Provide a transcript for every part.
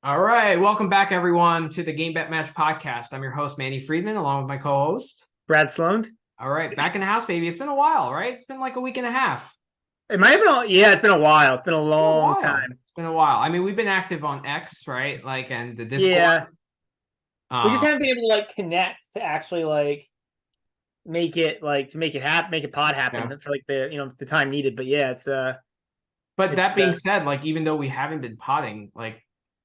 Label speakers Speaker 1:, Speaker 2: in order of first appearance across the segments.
Speaker 1: All right, welcome back, everyone, to the Game Bet Match podcast. I'm your host, Manny Friedman, along with my co-host,
Speaker 2: Brad Sloan.
Speaker 1: All right, back in the house, baby. It's been a while, right? It's been like a week and a half.
Speaker 2: It might have been, yeah, it's been a while. It's been a long time.
Speaker 1: It's been a while. I mean, we've been active on X, right? Like, and the Discord.
Speaker 2: Yeah. We just haven't been able to connect to actually make it happen, make a pod happen for the time needed. But yeah,
Speaker 1: But that being said, like, even though we haven't been potting, like,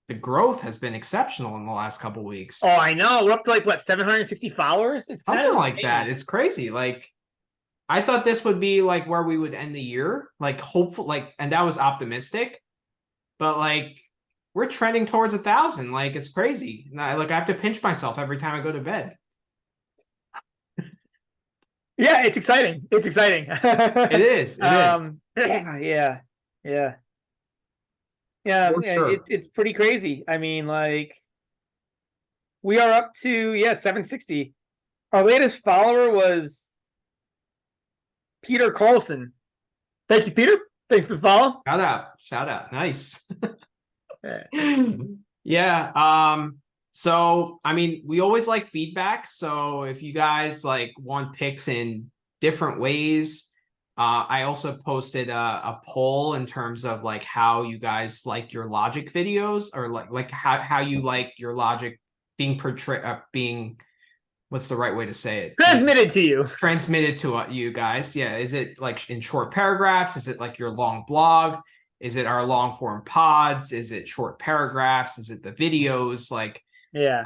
Speaker 1: the growth has been exceptional in the last couple of weeks.
Speaker 2: Oh, I know. We're up to 760 followers? It's
Speaker 1: something like that. It's crazy. Like, I thought this would be like where we would end the year, like hopeful, and that was optimistic, but we're trending towards 1,000. Like, it's crazy. I have to pinch myself every time I go to bed.
Speaker 2: Yeah, it's exciting. It's exciting.
Speaker 1: It is.
Speaker 2: Yeah. Yeah,
Speaker 1: sure.
Speaker 2: it's pretty crazy. I mean, we are up to 760. Our latest follower was Peter Carlson. Thank you, Peter. Thanks for the follow.
Speaker 1: Shout out. Nice. Yeah. So I mean, we always like feedback. So if you guys want picks in different ways. I also posted a poll in terms of how you guys like your logic videos, or how you like your logic being portrayed, what's the right way to say it?
Speaker 2: Transmitted to you.
Speaker 1: Transmitted to you guys. Yeah. Is it in short paragraphs? Is it your long blog? Is it our long form pods? Is it short paragraphs? Is it the videos?
Speaker 2: Yeah.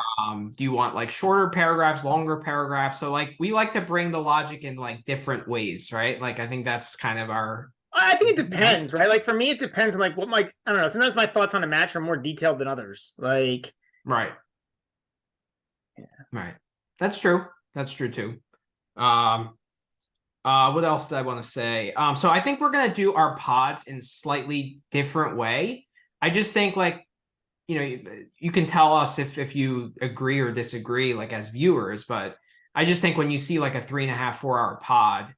Speaker 1: Do you want shorter paragraphs, longer paragraphs? So we like to bring the logic in different ways, right? I think that's kind of our.
Speaker 2: I think it depends, right? For me, it depends on what I don't know. Sometimes my thoughts on a match are more detailed than others.
Speaker 1: Right.
Speaker 2: Yeah.
Speaker 1: Right. That's true. That's true too. What else did I want to say? So I think we're gonna do our pods in a slightly different way. I just think you can tell us if you agree or disagree, as viewers, but I just think when you see a 3.5, 4 hour pod,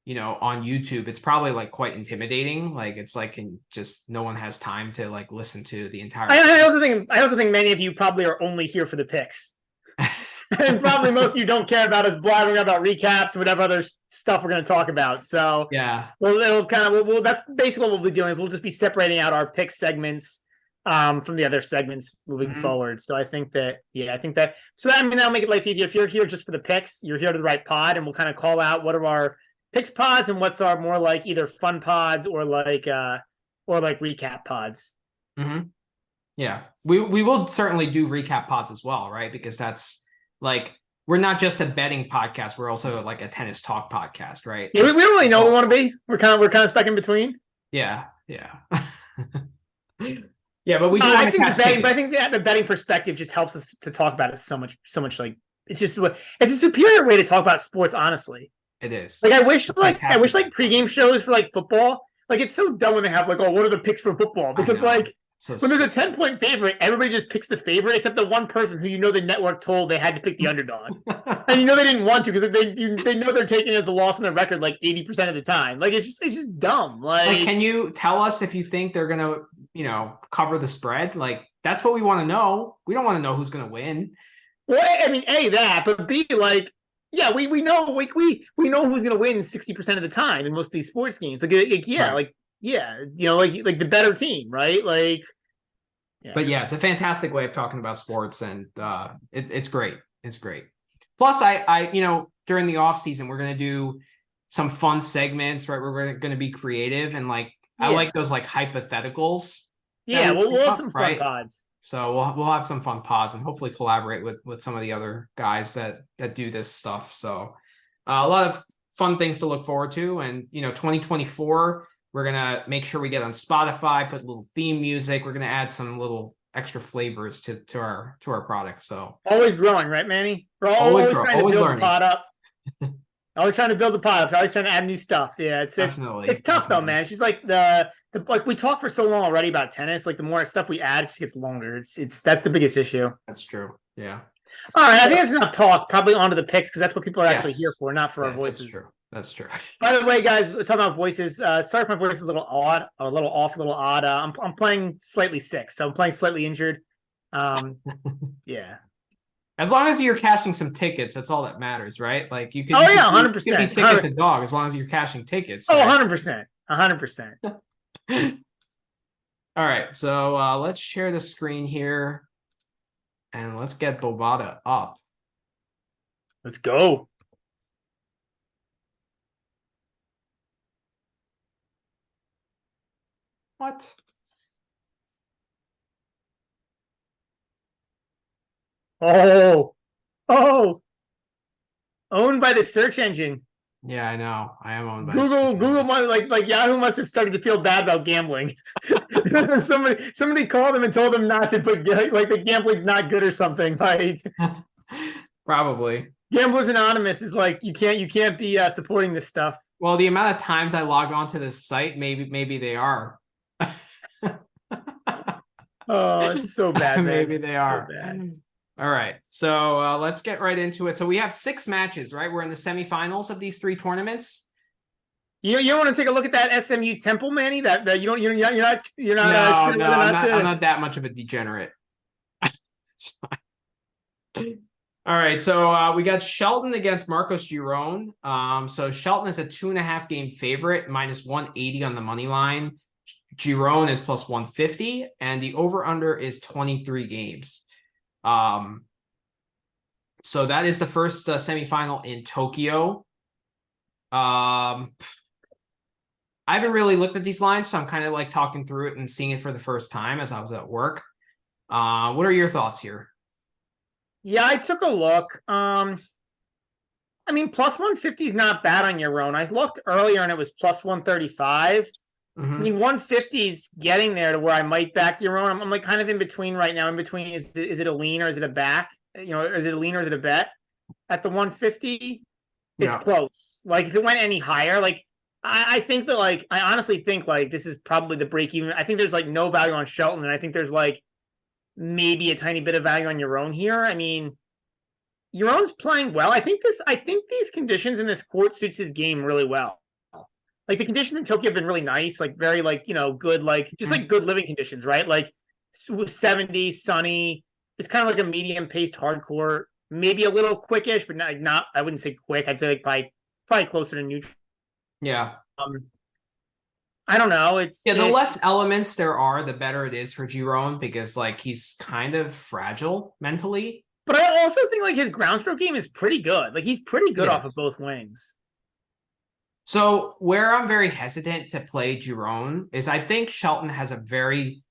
Speaker 1: on YouTube, it's probably quite intimidating. It's and just no one has time to listen to the entire.
Speaker 2: I also think many of you probably are only here for the picks. And probably most of you don't care about us blabbering about recaps and whatever other stuff we're going to talk about. So
Speaker 1: yeah,
Speaker 2: that's basically what we'll be doing is we'll just be separating out our pick segments from the other segments moving forward. So I think that that'll make it life easier. If you're here just for the picks, you're here to the right pod, and we'll kind of call out what are our picks pods and what's our more either fun pods or recap pods.
Speaker 1: Mm-hmm. Yeah, we will certainly do recap pods as well, right? Because that's we're not just a betting podcast; we're also a tennis talk podcast, right?
Speaker 2: Yeah, we don't really know what we want to be. We're kind of stuck in between.
Speaker 1: Yeah. Yeah, but we do
Speaker 2: I think the betting perspective just helps us to talk about it so much. It's a superior way to talk about sports. Honestly,
Speaker 1: it is.
Speaker 2: I wish pregame shows for football. It's so dumb when they have what are the picks for football? Because when there's a 10-point favorite, everybody just picks the favorite except the one person who the network told they had to pick the underdog, and they didn't want to because they know they're taking it as a loss in their record 80% of the time. It's just dumb.
Speaker 1: Can you tell us if you think they're gonna cover the spread? That's what we want to know. We don't want to know who's gonna win.
Speaker 2: Well, I mean, A, that, but B, yeah, we know we know who's gonna win 60% of the time in most of these sports games. Right. The better team, right?
Speaker 1: Yeah. But yeah, it's a fantastic way of talking about sports, and it's great. It's great. Plus, I during the off season, we're gonna do some fun segments, right? We're gonna be creative, and I like those hypotheticals.
Speaker 2: Yeah, we'll have some fun pods.
Speaker 1: So we'll have some fun pods and hopefully collaborate with some of the other guys that do this stuff. So a lot of fun things to look forward to, and 2024. We're going to make sure we get on Spotify, put a little theme music. We're going to add some little extra flavors to our product. So
Speaker 2: always growing, right, Manny? We're always trying to build the pod up. Always trying to build the pod up. Always trying to add new stuff. Yeah, it's tough though, man. It's just we talk for so long already about tennis. The more stuff we add, it just gets longer. That's the biggest issue.
Speaker 1: That's true. Yeah.
Speaker 2: All right, I think that's enough talk. Probably onto the picks because that's what people are actually here for, not for our voices.
Speaker 1: That's true.
Speaker 2: By the way, guys, we're talking about voices. Sorry if my voice is a little odd, a little off, a little odd. I'm playing slightly sick, so I'm playing slightly injured. Yeah.
Speaker 1: As long as you're cashing some tickets, that's all that matters, right? Like you could,
Speaker 2: Oh yeah,
Speaker 1: you could be
Speaker 2: 100%.
Speaker 1: sick as a dog as long as you're cashing tickets,
Speaker 2: Oh,
Speaker 1: right?
Speaker 2: 100%. 100%.
Speaker 1: All right, so let's share the screen here, and let's get Bovada up.
Speaker 2: Let's go.
Speaker 1: What?
Speaker 2: Oh, oh, owned by the search engine.
Speaker 1: Yeah, I know. I am owned by
Speaker 2: Google must, like Yahoo must have started to feel bad about gambling. somebody called them and told them not to put like the gambling's not good or something. Like
Speaker 1: Probably.
Speaker 2: Gamblers Anonymous is like you can't be supporting this stuff.
Speaker 1: Well, the amount of times I log onto this site, maybe they are.
Speaker 2: Oh, it's so bad, man.
Speaker 1: Maybe they are.
Speaker 2: So bad.
Speaker 1: All right, so let's get right into it. So we have 6 matches, right? We're in the semifinals of these 3 tournaments.
Speaker 2: You want to take a look at that SMU Temple, Manny? That you're not
Speaker 1: No,
Speaker 2: sure
Speaker 1: no,
Speaker 2: not
Speaker 1: I'm not that much of a degenerate. It's fine. All right, so we got Shelton against Marcos Giron. So Shelton is a 2.5 game favorite, minus 180 on the money line. Giron is plus 150, and the over/under is 23 games. So that is the first semifinal in Tokyo. I haven't really looked at these lines, so I'm kind of like talking through it and seeing it for the first time as I was at work. What are your thoughts here?
Speaker 2: Yeah, I took a look. I mean, plus 150 is not bad on your own. I looked earlier and it was plus 135. I mean, 150 is getting there to where I might back your own. I'm like kind of in between right now. In between, is it a lean or is it a back? You know, is it a lean or is it a bet? At the 150, it's
Speaker 1: Yeah.
Speaker 2: close. Like if it went any higher, like I think that like I honestly think like this is probably the break even. I think there's like no value on Shelton, and I think there's like maybe a tiny bit of value on your own here. I mean, your own's playing well. I think these conditions in this court suits his game really well. Like the conditions in Tokyo have been really nice, like very like, you know, good, like just like good living conditions, right? Like 70, sunny. It's kind of like a medium paced hard court, maybe a little quickish, but not I wouldn't say quick. I'd say like probably closer to neutral.
Speaker 1: Yeah.
Speaker 2: I don't know.
Speaker 1: The less elements there are, the better it is for Giron because like he's kind of fragile mentally.
Speaker 2: But I also think like his ground stroke game is pretty good. Like he's pretty good off of both wings.
Speaker 1: So where I'm very hesitant to play Giron is I think Shelton has a pretty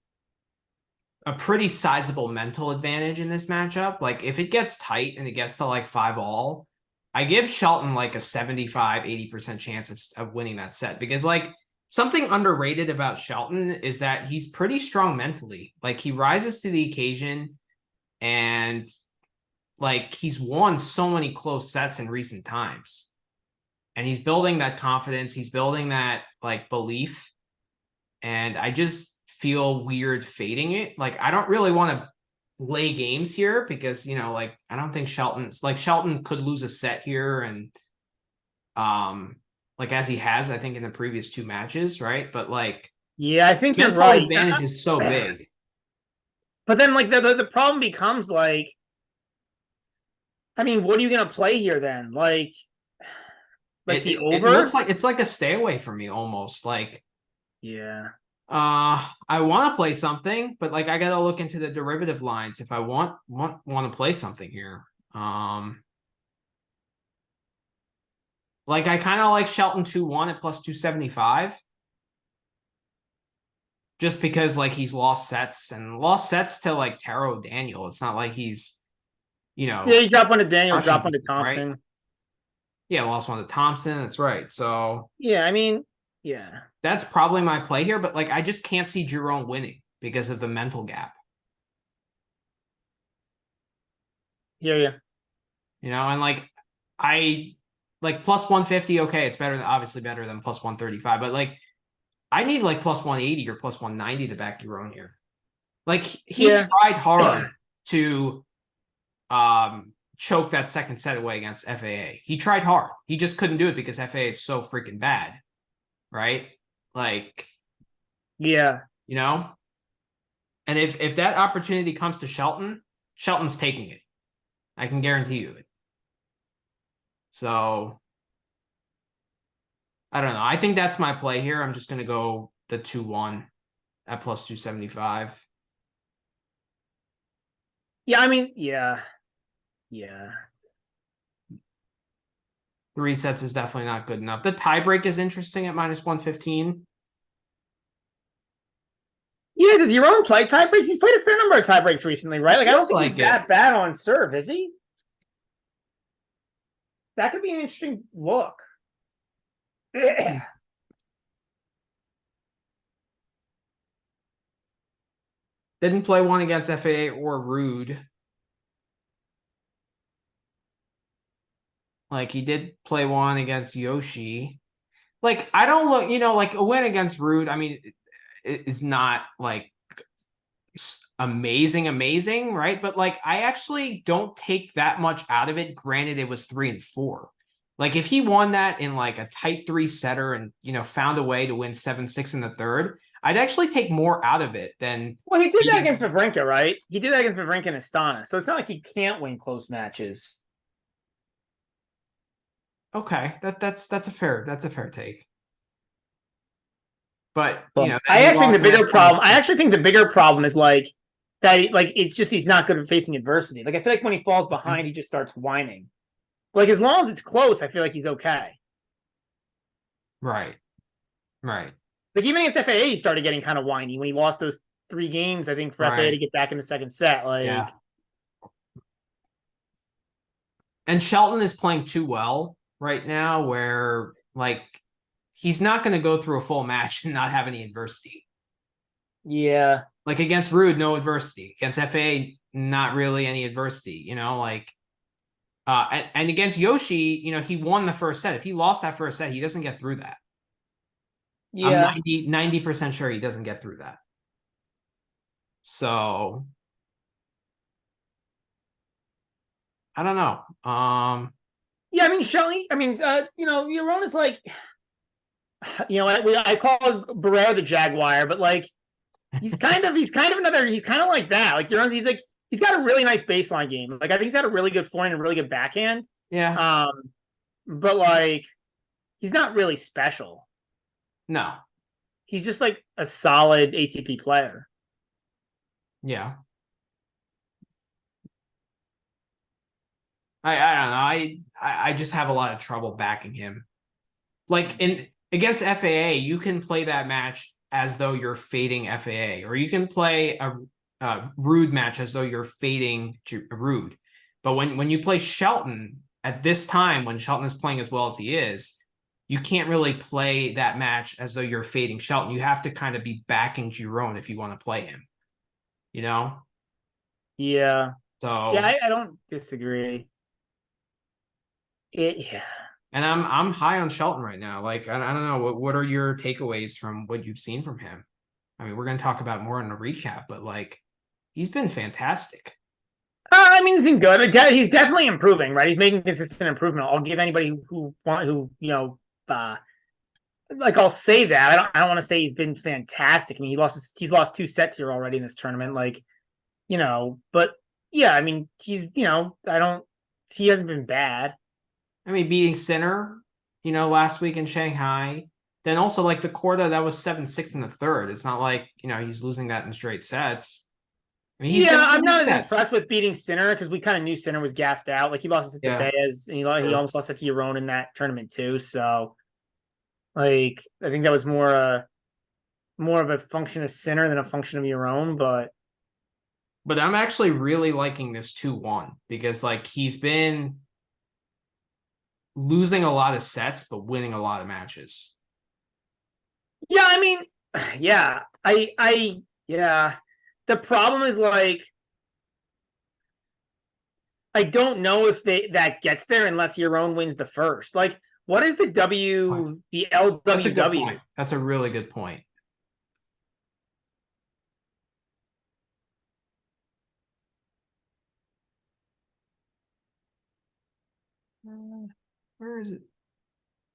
Speaker 1: sizable mental advantage in this matchup. Like if it gets tight and it gets to like 5-all, I give Shelton like a 75-80% chance of winning that set because like something underrated about Shelton is that he's pretty strong mentally. Like he rises to the occasion and like he's won so many close sets in recent times. And he's building that confidence. He's building that like belief. And I just feel weird fading it. Like, I don't really want to lay games here because, you know, like, I don't think Shelton could lose a set here. And, like, as he has, I think in the previous 2 matches, right? But like,
Speaker 2: yeah, I think you're
Speaker 1: mental
Speaker 2: right.
Speaker 1: advantage is so big.
Speaker 2: But then like the problem becomes like, I mean, what are you going to play here then? Like the over?
Speaker 1: It looks like it's like a stay away from me almost. Like,
Speaker 2: yeah.
Speaker 1: I want to play something, but like I gotta look into the derivative lines if I want to play something here. Like I kind of like Shelton 2-1 at plus 275. Just because like he's lost sets to like Taro Daniel. It's not like he's, you know.
Speaker 2: Yeah, you drop one to Daniel, drop one to Thompson.
Speaker 1: Right? Yeah, lost one to Thompson. That's right. So
Speaker 2: yeah, I mean, yeah.
Speaker 1: That's probably my play here, but like I just can't see Giron winning because of the mental gap.
Speaker 2: Yeah.
Speaker 1: You know, and like I like plus 150, okay, it's obviously better than plus 135, but like I need like plus 180 or plus 190 to back Giron here. Like he tried hard to choke that second set away against FAA. He tried hard. He just couldn't do it because FAA is so freaking bad. Right? Like,
Speaker 2: yeah,
Speaker 1: you know? And if that opportunity comes to Shelton, Shelton's taking it. I can guarantee you it. So I don't know. I think that's my play here. I'm just going to go the 2-1 at plus 275.
Speaker 2: Yeah, I mean, yeah.
Speaker 1: 3 sets is definitely not good enough. The tiebreak is interesting at minus 115.
Speaker 2: Yeah, does Giron play tie breaks? He's played a fair number of tie breaks recently, right? Like, I don't think
Speaker 1: Feels
Speaker 2: he's
Speaker 1: like
Speaker 2: that bad on serve, is he? That could be an interesting look.
Speaker 1: Didn't play one against FAA or Rude. Like, he did play one against Yoshi. Like, I don't look, like a win against Rude, I mean, it's not like amazing, right? But like, I actually don't take that much out of it. Granted, it was 3 and 4. Like, if he won that in like a tight 3-setter and found a way to win 7-6 in the third, I'd actually take more out of it than.
Speaker 2: Well, he did that against Wawrinka, right? He did that against Wawrinka and Astana, so it's not like he can't win close matches.
Speaker 1: Okay, that's a fair take. But
Speaker 2: I actually think the bigger problem. I actually think the bigger problem is like that. Like, it's just he's not good at facing adversity. Like, I feel like when he falls behind, he just starts whining. Like, as long as it's close, I feel like he's okay.
Speaker 1: Right.
Speaker 2: Like, even against FAA, he started getting kind of whiny when he lost those 3 games. I think for FAA to get back in the second set. Like,
Speaker 1: yeah. And Shelton is playing too well right now, where like he's not going to go through a full match and not have any adversity.
Speaker 2: Yeah.
Speaker 1: Like against Rude, no adversity. Against FA, not really any adversity. And against Yoshi, he won the first set. If he lost that first set, he doesn't get through that.
Speaker 2: Yeah.
Speaker 1: I'm 90% sure he doesn't get through that. So I don't know.
Speaker 2: Yeah, I mean, Shelly, I mean, Yaron is like, I call Barrera the Jaguar, but like, he's kind of like that. Like, he's got a really nice baseline game. Like, I think he's got a really good forehand and really good backhand.
Speaker 1: Yeah.
Speaker 2: But like, he's not really special.
Speaker 1: No.
Speaker 2: He's just like a solid ATP player.
Speaker 1: Yeah. I don't know. I just have a lot of trouble backing him. Like against FAA, you can play that match as though you're fading FAA, or you can play a Rude match as though you're fading Rude. But when you play Shelton at this time, when Shelton is playing as well as he is, you can't really play that match as though you're fading Shelton. You have to kind of be backing Giron if you want to play him.
Speaker 2: Yeah.
Speaker 1: So
Speaker 2: yeah, I don't disagree. Yeah.
Speaker 1: And I'm high on Shelton right now. Like, I don't know, what are your takeaways from what you've seen from him? I mean, we're going to talk about more in the recap, but like, he's been fantastic.
Speaker 2: I mean, he's been good. He's definitely improving, right? He's making consistent improvement. I'll give anybody like, I'll say that. I don't want to say he's been fantastic. I mean, he's lost 2 sets here already in this tournament. Like, but yeah, I mean, he hasn't been bad.
Speaker 1: I mean, beating Sinner, last week in Shanghai. Then also like the Korda that was 7-6 in the third. It's not like, he's losing that in straight sets. I mean,
Speaker 2: I'm not as impressed with beating Sinner because we kind of knew Sinner was gassed out. Like, he lost it to Baez, and he almost lost it to Yaron in that tournament too. So, like, I think that was more of a function of Sinner than a function of Yaron.
Speaker 1: But I'm actually really liking this 2-1 because like he's been losing a lot of sets but winning a lot of matches.
Speaker 2: Yeah, I mean, yeah, yeah. The problem is, like, I don't know if that gets there unless Yaron wins the first. Like, what is the LWW?
Speaker 1: That's a good point. That's a really good point. Where is it?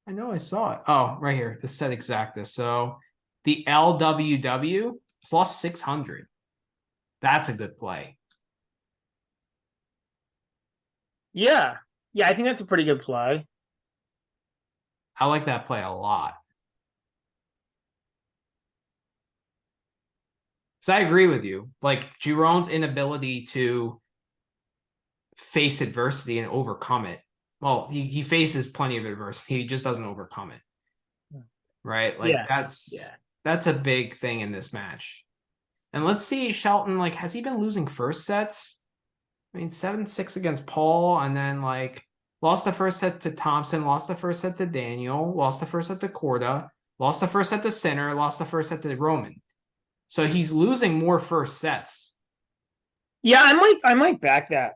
Speaker 1: I know I saw it. Oh, right here. The set exacta. So the LWW plus 600. That's a good play.
Speaker 2: Yeah. Yeah, I think that's a pretty good play.
Speaker 1: I like that play a lot. So I agree with you. Like Giron's inability to face adversity and overcome it. Well, he faces plenty of adversity. He just doesn't overcome it. Right? Like
Speaker 2: Yeah.
Speaker 1: that's a big thing in this match. And let's see, Shelton, like, has he been losing first sets? I mean, 7-6 against Paul, and then like lost the first set to Thompson, lost the first set to Daniel, lost the first set to Korda, lost the first set to Sinner, lost the first set to Roman. So he's losing more first sets.
Speaker 2: Yeah, I might back that.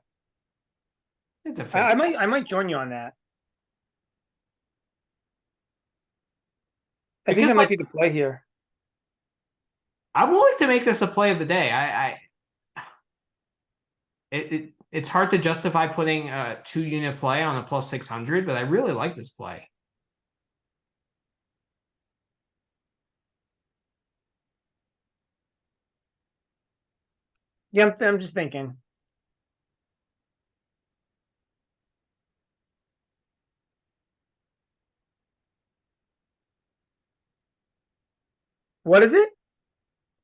Speaker 1: It's a
Speaker 2: I might join you on that. I think
Speaker 1: because
Speaker 2: that might be the play here.
Speaker 1: I'm willing to make this a play of the day. It's hard to justify putting a 2-unit play on a plus 600, but I really like this play.
Speaker 2: Yeah, I'm just thinking. What is it?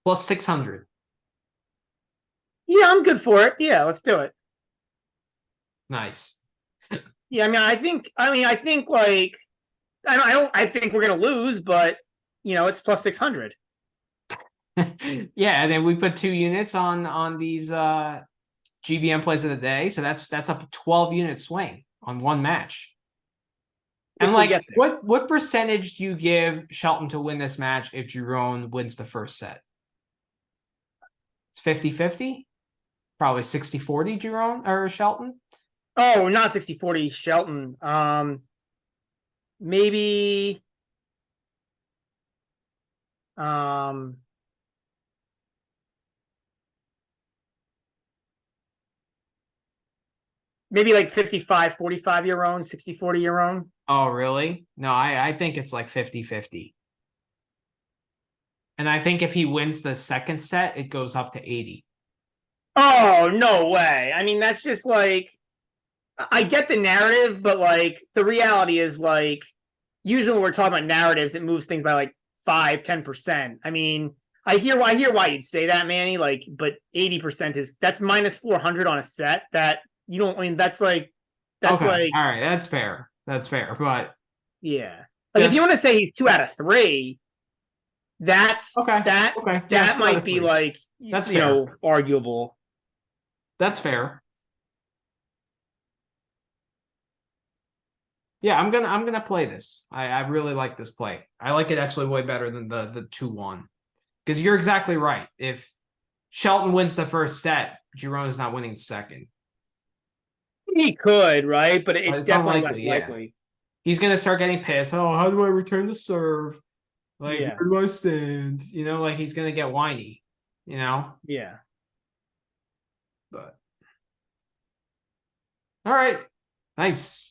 Speaker 1: Plus 600.
Speaker 2: Yeah, I'm good for it. Yeah, let's do it.
Speaker 1: Nice.
Speaker 2: Yeah, I think like I think we're gonna lose, but it's plus 600.
Speaker 1: Yeah, and then we put 2 units on these GBM plays of the day, so that's a 12-unit swing on one match. And like, what percentage do you give Shelton to win this match if Giron wins the first set? It's 50-50? Probably 60-40 Giron or Shelton?
Speaker 2: Oh, not 60-40 Shelton. Maybe maybe like 55-45 your own, 60-40 your own.
Speaker 1: Oh, really? No, I think it's like 50-50. And I think if he wins the second set, it goes up to 80.
Speaker 2: Oh, no way. I mean, that's just like, I get the narrative, but like the reality is like, usually when we're talking about narratives, it moves things by like 5-10%. I mean, I hear why you'd say that, Manny. Like, but 80% that's minus 400 on a set. That you don't. I mean, that's like
Speaker 1: Okay. All right, that's fair. That's fair. But
Speaker 2: yeah, like if you want to say he's 2 out of 3, that's
Speaker 1: okay.
Speaker 2: That
Speaker 1: okay. Yeah,
Speaker 2: might be like
Speaker 1: that's fair.
Speaker 2: Arguable.
Speaker 1: That's fair. Yeah, I'm gonna play this. I really like this play. I like it actually way better than the 2-1. Because you're exactly right. If Shelton wins the first set, Giron is not winning the second.
Speaker 2: He could, right? But it's definitely
Speaker 1: unlikely,
Speaker 2: less likely.
Speaker 1: He's gonna start getting pissed. Oh, how do I return the serve? Like, where do I stand? Like he's gonna get whiny.
Speaker 2: Yeah.
Speaker 1: But all right, nice.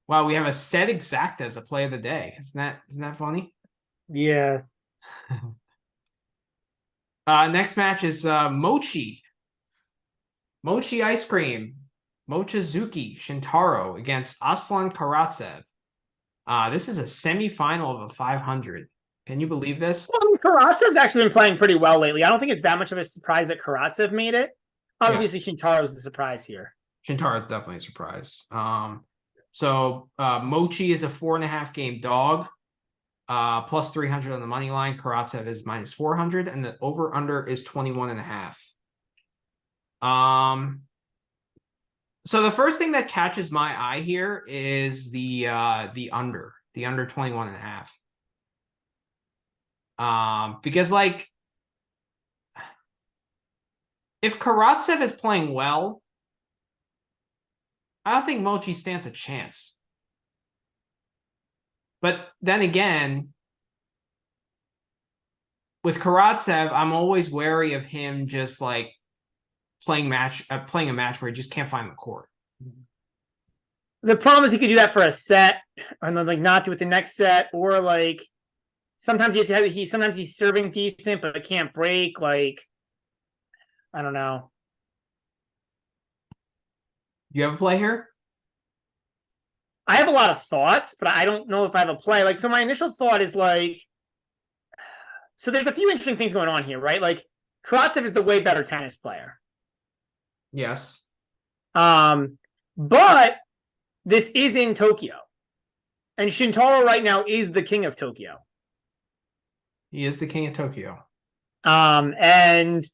Speaker 1: Wow, we have a set exact as a play of the day. Isn't that funny?
Speaker 2: Yeah.
Speaker 1: Next match is Mochi ice cream, Mochizuki Shintaro against Aslan Karatsev. This is a semifinal of a 500. Can you believe this?
Speaker 2: Well, Karatsev's actually been playing pretty well lately. I don't think it's that much of a surprise that Karatsev made it. Obviously, Shintaro's the surprise here.
Speaker 1: Shintaro's definitely a surprise. So Mochi is a 4.5 game dog. Plus 300 on the money line. Karatsev is minus 400, and the over under is 21.5. So the first thing that catches my eye here is the under 21.5. Because like if Karatsev is playing well, I don't think Mochi stands a chance. But then again, with Karatsev, I'm always wary of him just like playing a match where he just can't find the court.
Speaker 2: The problem is he could do that for a set and then like not do it the next set, or like sometimes sometimes he's serving decent but it can't break. Like I don't know.
Speaker 1: You have a play here?
Speaker 2: I have a lot of thoughts, but I don't know if I have a play. Like, so my initial thought is like, so there's a few interesting things going on here, right? Like, Karatsev is the way better tennis player.
Speaker 1: Yes.
Speaker 2: But this is in Tokyo. And Shintaro right now is the king of Tokyo.
Speaker 1: He is the king of Tokyo.
Speaker 2: And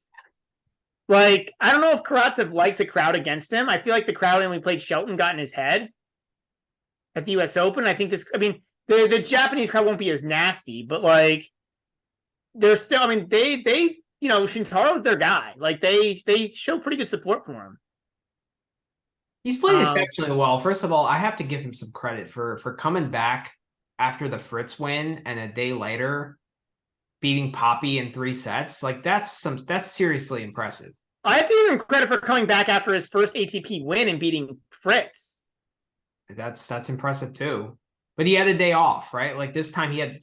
Speaker 2: like, I don't know if Karatsev likes a crowd against him. I feel like the crowd when we played Shelton got in his head at the US Open. I think the Japanese crowd won't be as nasty, but like they're still, they Shintaro's their guy. Like they show pretty good support for him.
Speaker 1: He's played exceptionally well. First of all, I have to give him some credit for coming back after the Fritz win and a day later beating Poppy in 3 sets. Like that's seriously impressive.
Speaker 2: I have to give him credit for coming back after his first ATP win and beating Fritz.
Speaker 1: That's impressive too. But he had a day off, right? Like this time he had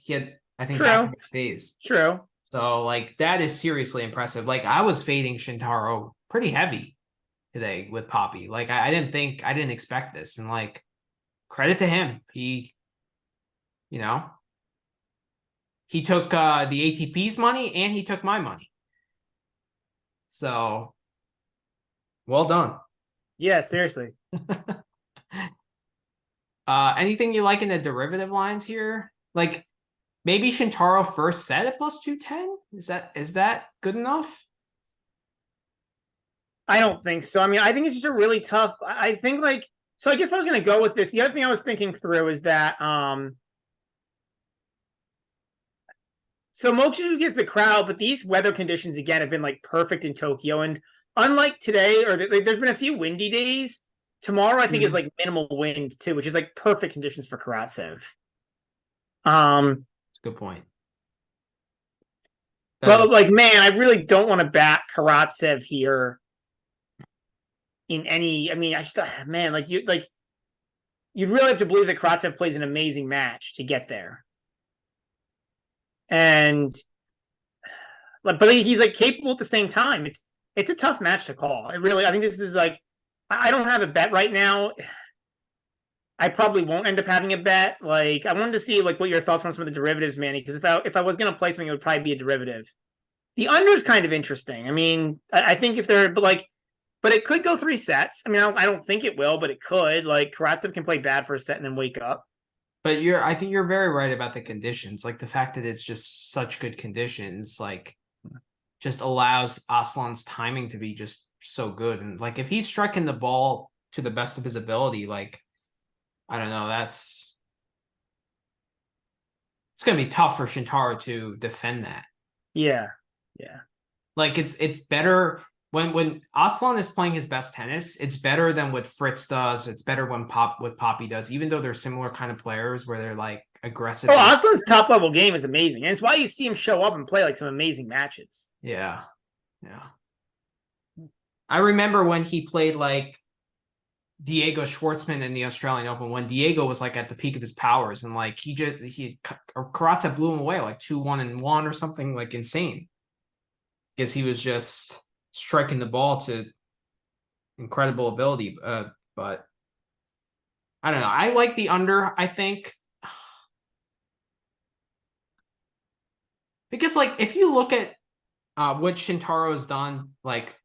Speaker 1: I think
Speaker 2: True.
Speaker 1: days.
Speaker 2: True.
Speaker 1: So like that is seriously impressive. Like I was fading Shintaro pretty heavy today with Poppy. Like I didn't expect this, and like credit to him. He took the ATP's money and he took my money. So well done.
Speaker 2: Yeah, seriously.
Speaker 1: Anything you like in the derivative lines here? Like maybe Shintaro first set at plus 210? Is that good enough?
Speaker 2: I don't think so. I mean, I think it's just a really tough. I think like so. I guess I was going to go with this. The other thing I was thinking through is that so Mochizuki is the crowd, but these weather conditions again have been like perfect in Tokyo, and unlike today, or there's been a few windy days. Tomorrow, I think is like minimal wind too, which is like perfect conditions for Karatsev.
Speaker 1: That's a good point.
Speaker 2: But like, man, I really don't want to back Karatsev here. In any, I mean, I just man, you'd really have to believe that Karatsev plays an amazing match to get there. And but he's like capable at the same time. It's a tough match to call. It really, I think this is like, I don't have a bet right now. I probably won't end up having a bet. Like, I wanted to see like what your thoughts on some of the derivatives, Manny, because if I was gonna play something, it would probably be a derivative. The under is kind of interesting. I mean, I think if they're but it could go 3 sets. I mean, I don't think it will, but it could. Like Karatsev can play bad for a set and then wake up.
Speaker 1: But I think you're very right about the conditions. Like the fact that it's just such good conditions, like just allows Aslan's timing to be just so good. And like if he's striking the ball to the best of his ability, like I don't know, it's gonna be tough for Shintaro to defend that.
Speaker 2: Yeah. Yeah.
Speaker 1: Like it's better when Aslan is playing his best tennis, it's better than what Fritz does. It's better when what Poppy does, even though they're similar kind of players where they're like aggressive.
Speaker 2: Oh, Aslan's top level game is amazing. And it's why you see him show up and play like some amazing matches.
Speaker 1: Yeah. Yeah. I remember when he played like Diego Schwartzman in the Australian Open when Diego was like at the peak of his powers and like Karatsev blew him away like 2-1 and 1 or something like insane. Because he was just striking the ball to incredible ability. But I don't know. I like the under, I think. Because like if you look at what Shintaro has done, like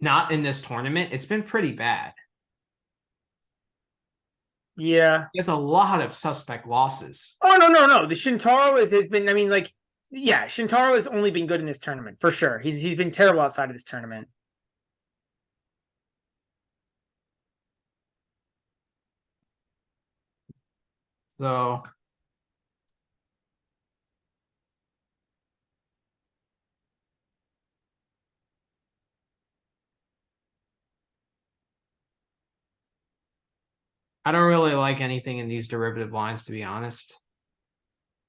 Speaker 1: not in this tournament, it's been pretty bad.
Speaker 2: Yeah.
Speaker 1: He has a lot of suspect losses.
Speaker 2: Oh no. The Shintaro has been, I mean, like, yeah, Shintaro has only been good in this tournament, for sure. He's been terrible outside of this tournament.
Speaker 1: So I don't really like anything in these derivative lines, to be honest.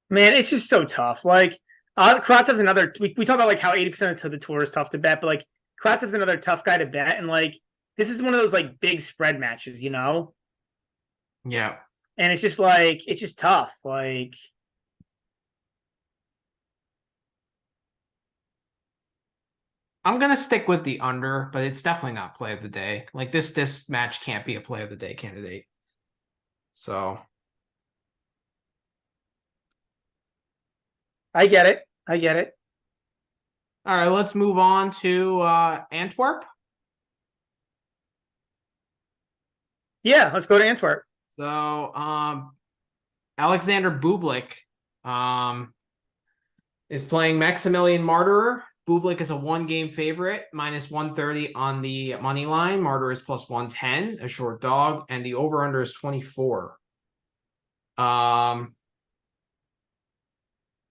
Speaker 2: Man, it's just so tough. Like, Karatsev's another. We talk about like how 80% of the tour is tough to bet, but like Karatsev's another tough guy to bet, and like this is one of those like big spread matches, you know?
Speaker 1: Yeah.
Speaker 2: And it's just like it's just tough. Like,
Speaker 1: I'm gonna stick with the under, but it's definitely not play of the day. Like this match can't be a play of the day candidate. So
Speaker 2: I get it. I get it.
Speaker 1: all right, let's move on to Antwerp.
Speaker 2: Yeah, let's go to Antwerp.
Speaker 1: So Alexander Bublik is playing Maximilian Marterer. Bublik is a 1-game favorite, minus 130 on the money line. Marterer is plus 110, a short dog, and the over-under is 24.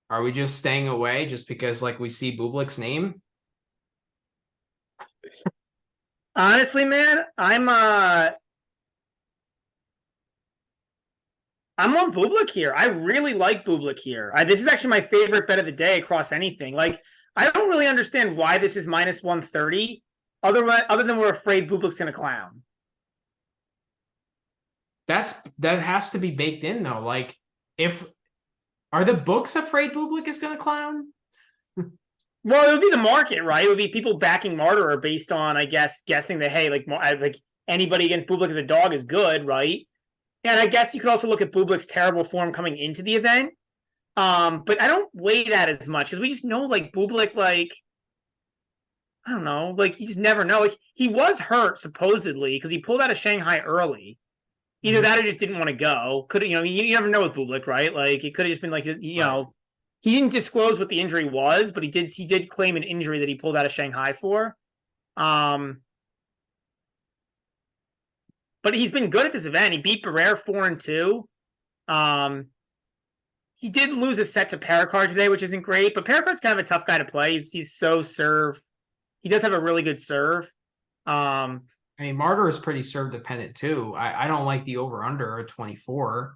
Speaker 1: Are we just staying away just because like we see Bublik's name?
Speaker 2: Honestly, man, I'm on Bublik here. I really like Bublik here. This is actually my favorite bet of the day across anything. Like, I don't really understand why this is minus 130, other than we're afraid Bublik's going to clown.
Speaker 1: That has to be baked in though. Like, are the books afraid Bublik is going to clown?
Speaker 2: Well, it would be the market, right? It would be people backing Marterer based on, I guess, guessing that, hey, like anybody against Bublik as a dog is good, right? And I guess you could also look at Bublik's terrible form coming into the event. But I don't weigh that as much because we just know like Bublik, like, I don't know, like you just never know. Like he was hurt supposedly because he pulled out of Shanghai early. Either that or just didn't want to go. Could you never know with Bublik, right? Like it could have just been like know, he didn't disclose what the injury was, but he did claim an injury that he pulled out of Shanghai for. But he's been good at this event. He beat Barrere 4-2. He did lose a set to Perricard today, which isn't great, but Perricard's kind of a tough guy to play. He's so serve. He does have a really good serve.
Speaker 1: I mean, Martyr is pretty serve dependent too. I don't like the over under at 24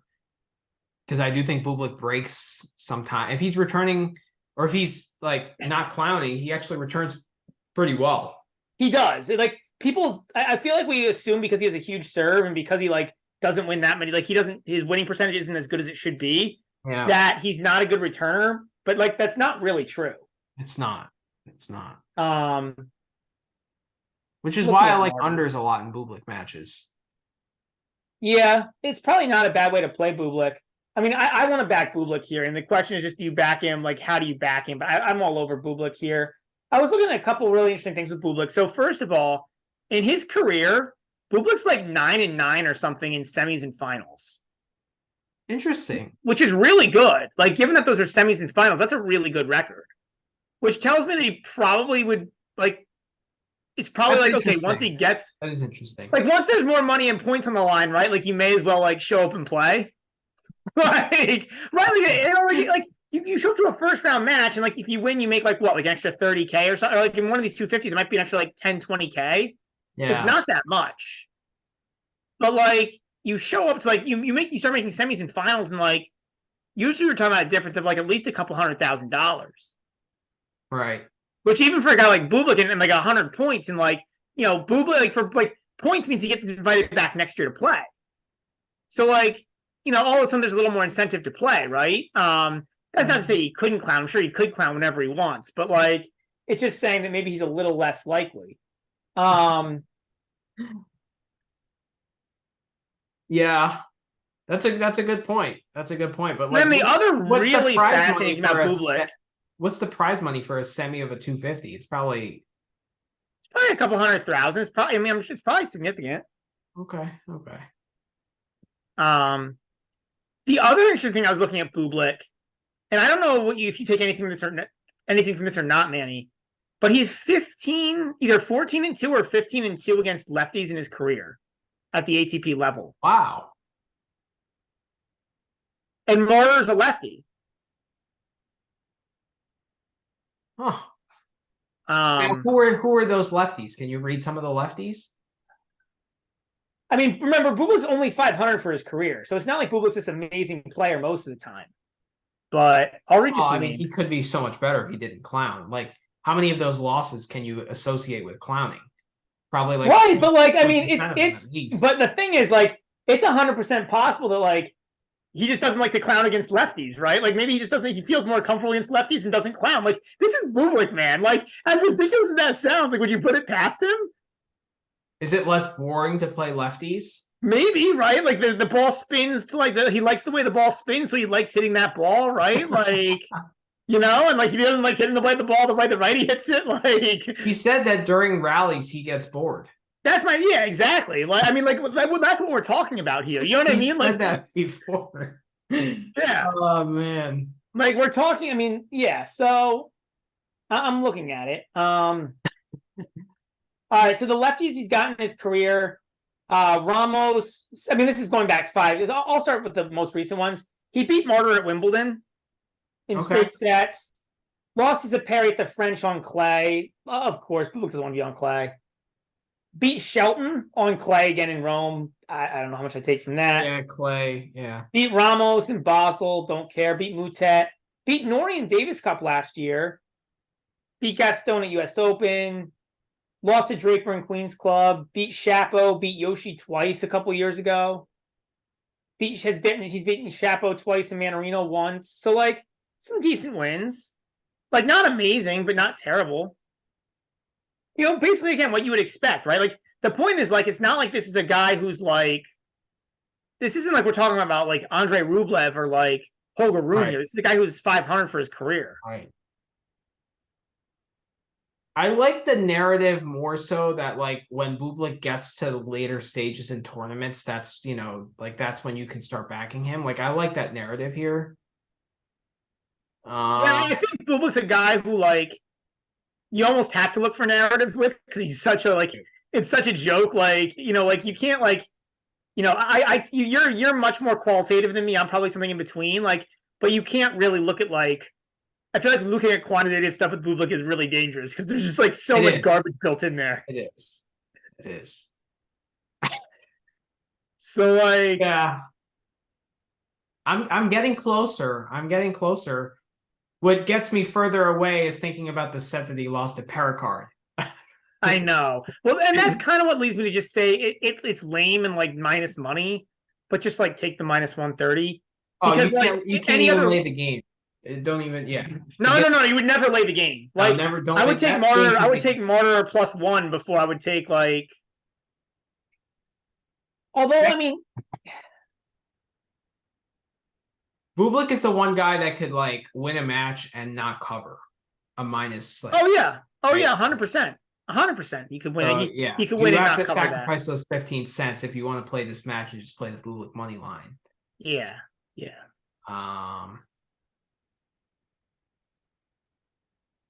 Speaker 1: because I do think Bublik breaks sometime. If he's returning or if he's like not clowning, he actually returns pretty well.
Speaker 2: He does. Like people, I feel like we assume because he has a huge serve and because he like doesn't win that many, like his winning percentage isn't as good as it should be.
Speaker 1: Yeah.
Speaker 2: That he's not a good returner, but like that's not really true.
Speaker 1: It's not. It's not. Which is why I like unders a lot in Bublik matches.
Speaker 2: Yeah, it's probably not a bad way to play Bublik. I mean, I want to back Bublik here, and the question is just, do you back him? Like, how do you back him? But I'm all over Bublik here. I was looking at a couple really interesting things with Bublik. So first of all, in his career, Bublik's like 9-9 or something in semis and finals.
Speaker 1: Interesting.
Speaker 2: Which is really good. Like, given that those are semis and finals, that's a really good record. Which tells me that he probably would, like, it's probably like, okay, once he gets...
Speaker 1: That is interesting.
Speaker 2: Like, once there's more money and points on the line, right? Like, you may as well, like, show up and play. Like, right? Like, you show up to a first-round match, and, like, if you win, you make, like, what? Like, an extra 30K or something? Or, like, in one of these 250s, it might be an extra, like, 10, 20K. Yeah. It's not that much. But, like, you show up to, like, you start making semis and finals, and, like, usually we're talking about a difference of, like, at least a couple $100,000.
Speaker 1: Right.
Speaker 2: Which even for a guy like Bublik and like 100 points and like, Bublik, like for like points means he gets invited back next year to play. So like, all of a sudden there's a little more incentive to play, right? That's not to say he couldn't clown. I'm sure he could clown whenever he wants, but like, it's just saying that maybe he's a little less likely.
Speaker 1: Yeah. That's a good point. That's a good point. But like,
Speaker 2: then the other really fascinating about Bublik.
Speaker 1: What's the prize money for a semi of a 250? It's probably
Speaker 2: a couple $100,000. It's probably, it's probably significant.
Speaker 1: Okay.
Speaker 2: The other interesting thing I was looking at Bublik, and I don't know if you take anything from this or not, Manny, but he's 15, either 14-2 or 15-2 against lefties in his career at the ATP level.
Speaker 1: Wow.
Speaker 2: And Marterer's a lefty.
Speaker 1: Huh. Who are those lefties? Can you read some of the lefties?
Speaker 2: I mean, remember, Bublik's only 500 for his career, so it's not like Bublik's this amazing player most of the time. But I'll read you some names.
Speaker 1: He could be so much better if he didn't clown. Like, how many of those losses can you associate with clowning? Probably like
Speaker 2: right, but like, I mean, it's. But the thing is, like, it's 100% possible that like he just doesn't like to clown against lefties, right? Like maybe he just doesn't. He feels more comfortable against lefties and doesn't clown. Like this is Bublik, man. Like as ridiculous as that sounds, like would you put it past him?
Speaker 1: Is it less boring to play lefties?
Speaker 2: Maybe, right? Like the ball spins to like he likes the way the ball spins, so he likes hitting that ball, right? Like and like he doesn't like hitting the ball the way the righty hits it. Like
Speaker 1: he said that during rallies he gets bored.
Speaker 2: That's exactly. Like I mean, like that's what we're talking about here. You know what I mean?
Speaker 1: Said
Speaker 2: like
Speaker 1: that before.
Speaker 2: Yeah.
Speaker 1: Oh man.
Speaker 2: Like we're talking. I mean, yeah. So I'm looking at it. All right. So the lefties he's got in his career, Ramos. I mean, this is going back 5 years. I'll start with the most recent ones. He beat Marterer at Wimbledon in straight sets. Lost as a Perry at the French on clay. Of course, Bublik doesn't want to be on clay. Beat Shelton on clay again in Rome. I don't know how much I take from that.
Speaker 1: Yeah, clay. Yeah.
Speaker 2: Beat Ramos in Basel. Don't care. Beat Mutet. Beat Nori in Davis Cup last year. Beat Gaston at U.S. Open. Lost to Draper and Queens Club. Beat Shapo. Beat Yoshi twice a couple years ago. He's beaten Shapo twice and Manarino once. So like some decent wins. Like not amazing, but not terrible. Basically, again, what you would expect, right? Like, the point is, like, it's not like this is a guy who's, like, this isn't like we're talking about, like, Andrei Rublev or, like, Holger Rune. Right. This is a guy who's 500 for his career.
Speaker 1: Right. I like the narrative more so that, like, when Bublik gets to the later stages in tournaments, that's, like, that's when you can start backing him. Like, I like that narrative here.
Speaker 2: Yeah, I think Bublik's a guy who, like, you almost have to look for narratives with because he's such a it's such a joke. Like like you can't you're much more qualitative than me. I'm probably something in between. Like, but you can't really look at I feel like looking at quantitative stuff with Bublik is really dangerous because there's just like so much garbage built in there.
Speaker 1: It is.
Speaker 2: So like
Speaker 1: yeah, I'm getting closer. What gets me further away is thinking about the set that he lost to Pericard.
Speaker 2: I know. Well, and that's kind of what leads me to just say it's lame and like minus money, but just like take the minus 130.
Speaker 1: Oh, because, you can't even lay the game. Don't even. Yeah.
Speaker 2: No. You would never lay the game. Like never. Don't. I would take Marterer. I would take Marterer plus 1 before I would take like. Although I mean.
Speaker 1: Bublik is the one guy that could like win a match and not cover a minus. Like,
Speaker 2: 100%. 100%. You could win.
Speaker 1: So,
Speaker 2: you could win and not cover
Speaker 1: sacrifice those 15 cents if you want to play this match and just play the Bublik money line.
Speaker 2: Yeah.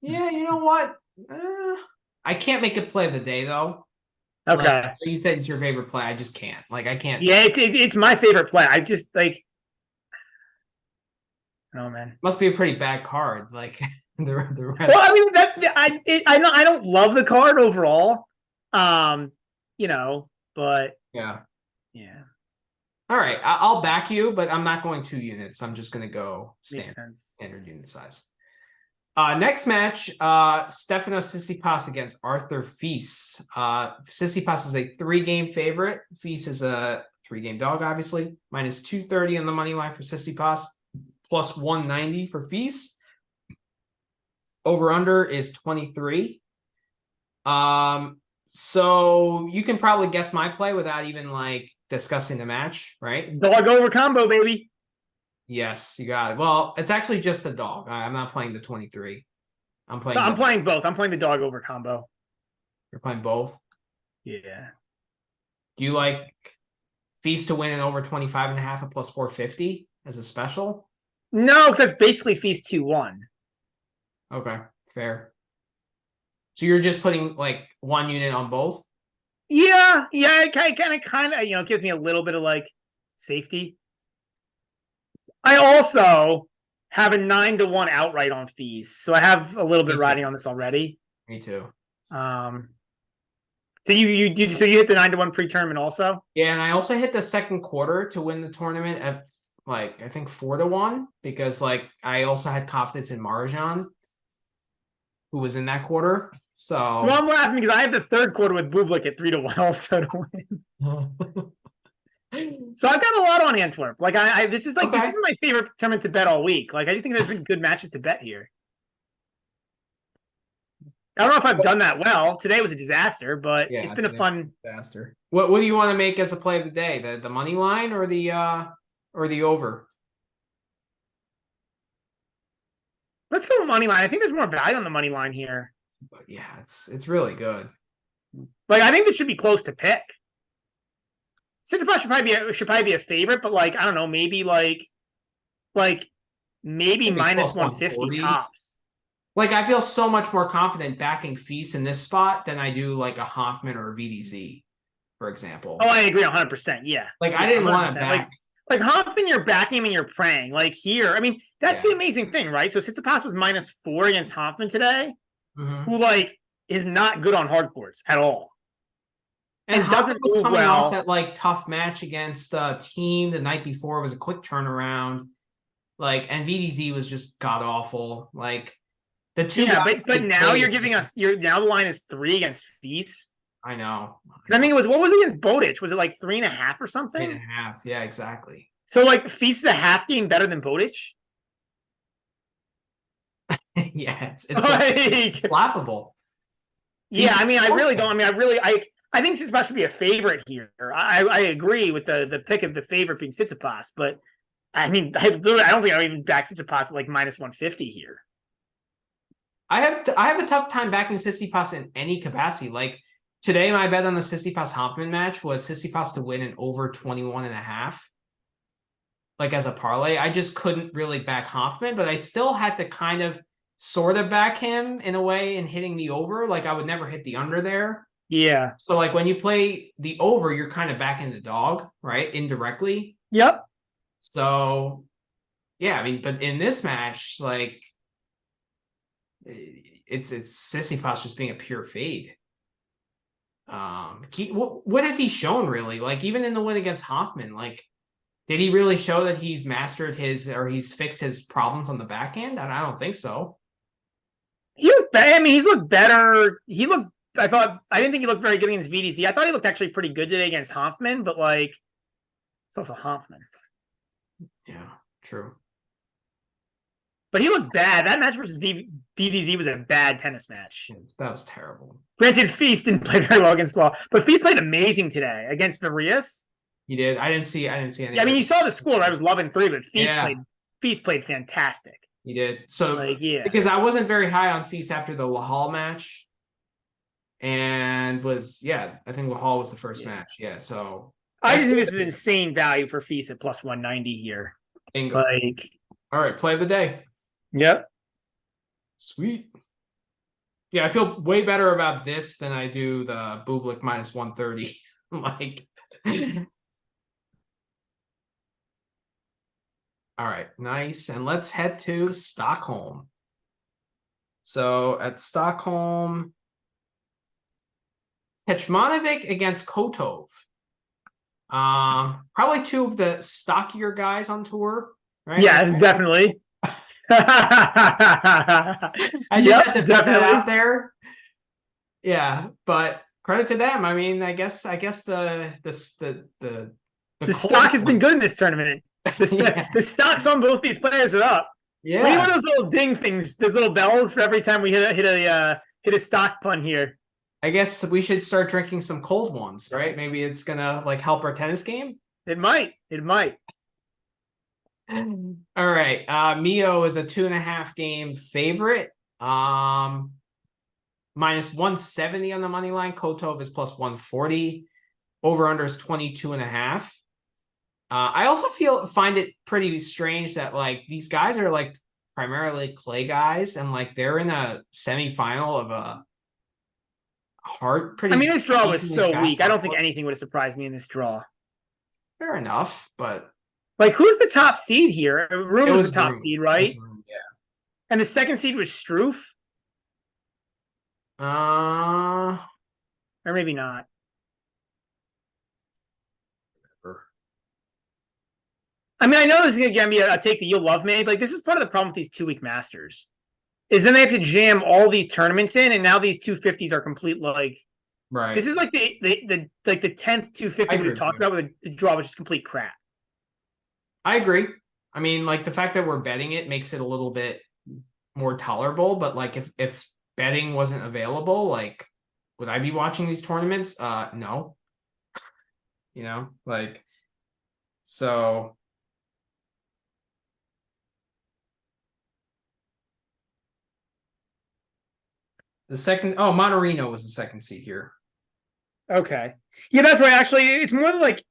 Speaker 1: Yeah, you know what? I can't make it play of the day though.
Speaker 2: Okay.
Speaker 1: Like, you said it's your favorite play. I just can't. Like I can't.
Speaker 2: Yeah, it's my favorite play. I just like. Oh man,
Speaker 1: must be a pretty bad card. Like the rest.
Speaker 2: Well, I mean, I don't love the card overall. But
Speaker 1: yeah. All right, I'll back you, but I'm not going 2 units. I'm just going to go standard unit size. Next match, Stefano Tsitsipas against Arthur Fils. Tsitsipas is a 3-game favorite. Fils is a 3-game dog, obviously. Minus 230 on the money line for Tsitsipas. Plus 190 for Fils. Over under is 23. So you can probably guess my play without even like discussing the match, right?
Speaker 2: Dog over combo, baby.
Speaker 1: Yes, you got it. Well, it's actually just a dog. I'm not playing the 23. I'm
Speaker 2: playing both. I'm playing the dog over combo.
Speaker 1: You're playing both?
Speaker 2: Yeah.
Speaker 1: Do you like Fils to win an over 25.5 at plus 450 as a special?
Speaker 2: No, because that's basically Fils 2-1.
Speaker 1: Okay, fair. So you're just putting like 1 unit on both?
Speaker 2: Yeah, it kind of gives me a little bit of like safety. I also have a 9-1 outright on Fils, so I have a little bit riding on this already.
Speaker 1: Me too.
Speaker 2: So you hit the 9-1 pre-tournament also?
Speaker 1: Yeah, and I also hit the second quarter to win the tournament at like I think 4-1 because like I also had confidence in Marjan, who was in that quarter. So
Speaker 2: well, I'm laughing because I have the third quarter with Bublik at 3-1 also to win. So I've got a lot on Antwerp. Like this is
Speaker 1: Okay.
Speaker 2: my favorite tournament to bet all week. Like I just think there's been good matches to bet here. I don't know if I've done that well. Today was a disaster, but
Speaker 1: Yeah,
Speaker 2: it's been a fun
Speaker 1: disaster. What do you want to make as a play of the day? The money line or the over?
Speaker 2: Let's go money line. I think there's more value on the money line here.
Speaker 1: But yeah, it's really good.
Speaker 2: Like I think this should be close to pick. Tsitsipas should probably be a favorite, but like I don't know, maybe maybe minus 150 tops.
Speaker 1: Like I feel so much more confident backing Fils in this spot than I do like a Hoffman or a VDZ, for example.
Speaker 2: Oh, I agree 100%. Yeah.
Speaker 1: Like
Speaker 2: yeah,
Speaker 1: I didn't want to back.
Speaker 2: Like Hoffman, you're backing him and you're praying. Like here, I mean, that's the amazing thing, right? So Tsitsipas was -4 against Hoffman today, who like is not good on hard courts at all.
Speaker 1: And doesn't was coming off that like tough match against Team the night before. It was a quick turnaround. Like, and VDZ was just god awful. Like the two.
Speaker 2: Yeah, but now you're giving us now the line is 3 against Fils.
Speaker 1: I know.
Speaker 2: Because I think it was what was it against Bodic? Was it like 3.5 or something?
Speaker 1: 3.5. Yeah, exactly.
Speaker 2: So like Fils is a half game better than Bodic.
Speaker 1: Yeah, it's laughable.
Speaker 2: Yeah, I mean, I really don't. I mean, I think Tsitsipas should be a favorite here. I agree with the pick of the favorite being Tsitsipas, but I mean, I don't think I would even back Tsitsipas at like -150 here.
Speaker 1: I have a tough time backing Tsitsipas in any capacity. Like today, my bet on the Tsitsipas Hoffman match was Tsitsipas to win an over 21.5. Like as a parlay, I just couldn't really back Hoffman, but I still had to kind of sort of back him in a way in hitting the over. Like I would never hit the under there.
Speaker 2: Yeah.
Speaker 1: So like when you play the over, you're kind of backing the dog, right? Indirectly.
Speaker 2: Yep.
Speaker 1: So yeah, I mean, but in this match, like it's Tsitsipas just being a pure fade. What has he shown really? Like even in the win against Hoffman, like did he really show that he's mastered he's fixed his problems on the backhand? I don't think so.
Speaker 2: He looked better. I mean, he's looked better. I didn't think he looked very good against VDC. I thought he looked actually pretty good today against Hoffman, but like, it's also Hoffman.
Speaker 1: Yeah, true.
Speaker 2: But he looked bad. That match versus VDZ was a bad tennis match.
Speaker 1: That was terrible.
Speaker 2: Granted, Fils didn't play very well against Law, but Fils played amazing today against Varius.
Speaker 1: He did. I didn't see any.
Speaker 2: Yeah, I mean, you saw the score. I was loving 3, but Fils played fantastic.
Speaker 1: He did. So
Speaker 2: like, yeah,
Speaker 1: because I wasn't very high on Fils after the Lahal match, and I think Lahal was the first match. Yeah, so
Speaker 2: I just think this is insane value for Fils at +190 here.
Speaker 1: Bingo.
Speaker 2: Like,
Speaker 1: all right, play of the day.
Speaker 2: Yep.
Speaker 1: Sweet. Yeah, I feel way better about this than I do the Bublik -130. Like, all right, nice. And let's head to Stockholm. So at Stockholm, Kecmanovic against Kotov. Probably two of the stockier guys on tour, right?
Speaker 2: Yes, definitely.
Speaker 1: I just had to put that out there. Yeah, but credit to them. I mean, I guess the
Speaker 2: stock has been good in this tournament. The stocks on both these players are up.
Speaker 1: Yeah.
Speaker 2: We want those little ding things, those little bells for every time we hit a stock pun here.
Speaker 1: I guess we should start drinking some cold ones, right? Maybe it's gonna like help our tennis game.
Speaker 2: It might.
Speaker 1: All right. Mio is a 2.5 game favorite. -170 on the money line. Kotov is +140. Over under is 22.5. I also find it pretty strange that like these guys are like primarily clay guys, and like they're in a semifinal of a hard. I
Speaker 2: mean, this draw was so weak. I don't think anything would have surprised me in this draw.
Speaker 1: Fair enough, but
Speaker 2: like, who's the top seed here? Rune was the top seed, right?
Speaker 1: Yeah.
Speaker 2: And the second seed was Struff.
Speaker 1: Or
Speaker 2: maybe not. I mean, I know this is going to get me a take that you'll love me. Like, this is part of the problem with these 2-week Masters. Is then they have to jam all these tournaments in, and now these 250s are complete, like,
Speaker 1: Right.
Speaker 2: This is like the 10th 250
Speaker 1: I agree
Speaker 2: we've
Speaker 1: with
Speaker 2: talked
Speaker 1: you.
Speaker 2: about with the draw, which is complete crap.
Speaker 1: I agree. I mean, like the fact that we're betting it makes it a little bit more tolerable, but like if betting wasn't available, like would I be watching these tournaments? No. Like so the second Monterino was the second seed here.
Speaker 2: Okay. Yeah, that's right. Actually, it's more like,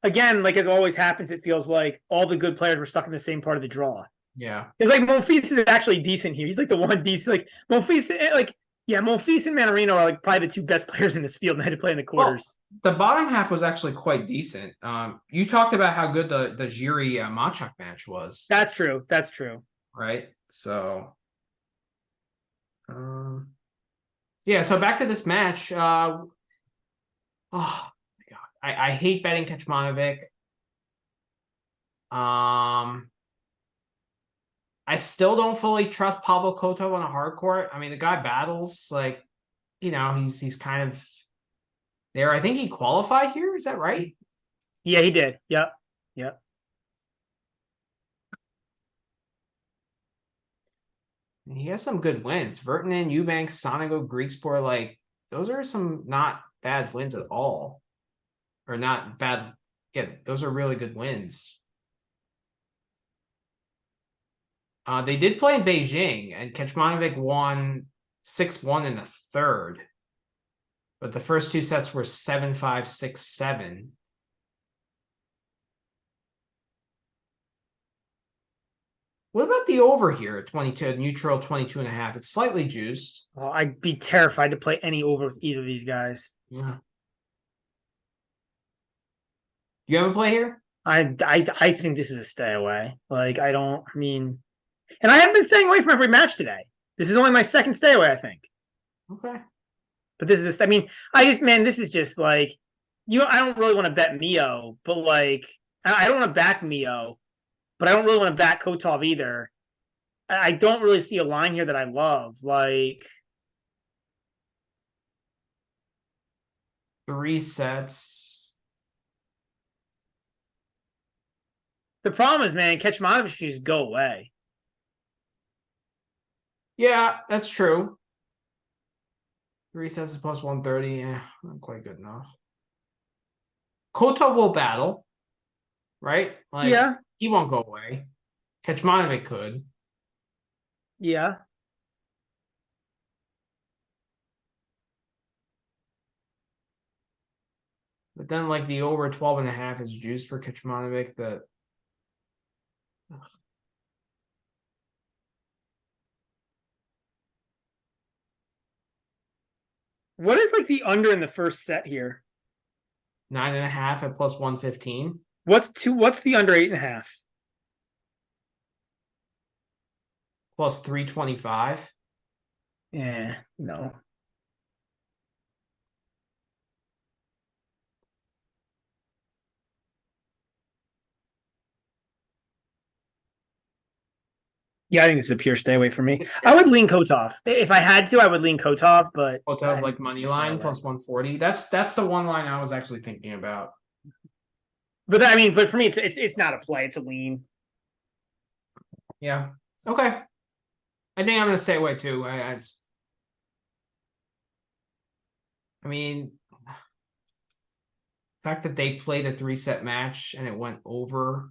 Speaker 2: again, like as always happens, it feels like all the good players were stuck in the same part of the draw.
Speaker 1: Yeah.
Speaker 2: It's like Monfils is actually decent here. He's like the one decent, like Monfils, yeah, Monfils and Manarino are like probably the two best players in this field and had to play in the
Speaker 1: Well,
Speaker 2: quarters.
Speaker 1: the bottom half was actually quite decent. You talked about how good the Jiri Machak match was,
Speaker 2: That's true. That's true.
Speaker 1: right? So, um, yeah. So back to this match. Oh my god, I hate betting Kecmanovic. I still don't fully trust Pavel Kotov on a hard court. I mean, the guy battles like, he's kind of there. I think he qualified here. Is that right?
Speaker 2: Yeah, he did. Yep. Yep.
Speaker 1: He has some good wins. Vertanen, Eubanks, Sonego, Griekspoor, like those are some not bad wins at all. Or not bad. Yeah, those are really good wins. They did play in Beijing, and Kecmanovic won 6-1 in the third. But the first two sets were 7-5, 6-7. What about the over here at 22, neutral 22.5? It's slightly juiced.
Speaker 2: Oh, I'd be terrified to play any over with either of these guys.
Speaker 1: Yeah. You have a play here?
Speaker 2: I think this is a stay away. Like, I mean, and I haven't been staying away from every match today. This is only my second stay away, I think.
Speaker 1: Okay.
Speaker 2: But this is, I mean, man, this is just like, I don't really want to bet Mio, but like, I don't want to back Mio, but I don't really want to back Kotov either. I don't really see a line here that I love. Like,
Speaker 1: 3 sets.
Speaker 2: the problem is, man, Kecmanovic should just go away.
Speaker 1: Yeah, that's true. 3 sets is plus 130. Yeah, not quite good enough. Kotov will battle, right? Like,
Speaker 2: Yeah.
Speaker 1: he won't go away. Kecmanovic could.
Speaker 2: Yeah.
Speaker 1: But then, like, the over 12.5 is juiced for Kecmanovic.
Speaker 2: What is like the under in the first set here?
Speaker 1: 9.5 at plus 115.
Speaker 2: What's the under 8.5?
Speaker 1: Plus 325.
Speaker 2: Yeah, no. Yeah, I think this is a pure stay away for me. I would lean Kotov. If I had to, I would lean Kotov, but
Speaker 1: Kotov, like, money line plus 140. That's the one line I was actually thinking about.
Speaker 2: But I mean, but for me, it's not a play; it's a lean.
Speaker 1: Yeah. Okay. I think I'm gonna stay away too. I mean, the fact that they played a 3-set match and it went over.